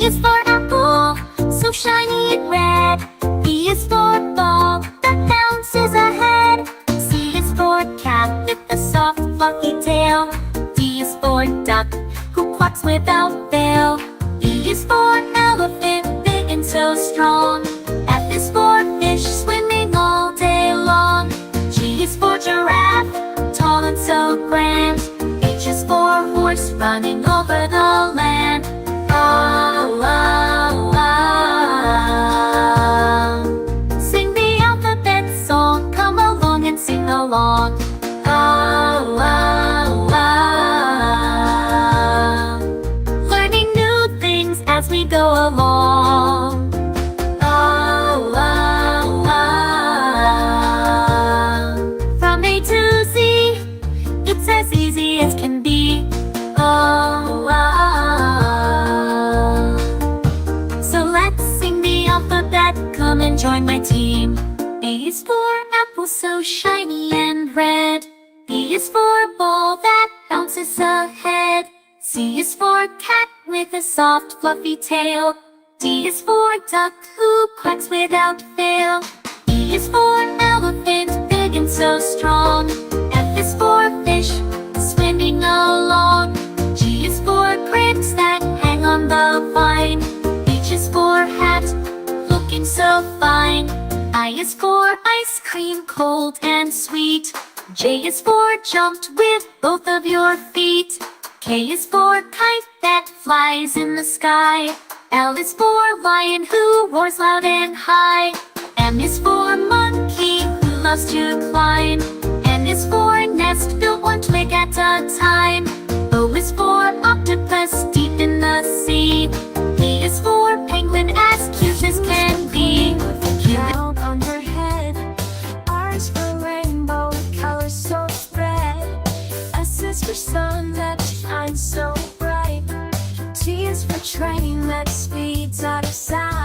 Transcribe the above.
is for apple, so shiny and red. B is for ball that bounces ahead. C is for cat with a soft fluffy tail. D is for duck who quacks without fail. E is for elephant, big and so strong. F is for fish swimming all day long. G is for giraffe, tall and so grand. H is for horse running over the land. Oh, oh, oh. Sing the alphabet song, come along and sing along. Oh, oh, oh. Learning new things as we go along. Oh, oh, oh. From A to Z, it's as easy as can be. Oh, oh, oh. So let's sing the alphabet, come and join my team. A is for apple, so shiny and red. B is for ball that bounces ahead. C is for cat with a soft fluffy tail. D is for duck who quacks without fail. E is for elephant, big and so strong. F is for fish swimming along. G is for grapes that hang on the vine. H is for hat, looking so fine. I is for ice cream, cold and sweet. J is for jumped with both of your feet. K is for kite that flies in the sky. L is for lion who roars loud and high. M is for monkey who loves to climb. N is for nest built one twig at a time. O is for octopus deep in the sea. P is for penguin as cute as can be. Cloud on her head. R is for rainbow, colors so spread. S is for sun that shines so bright. T is for train that speeds out of sight.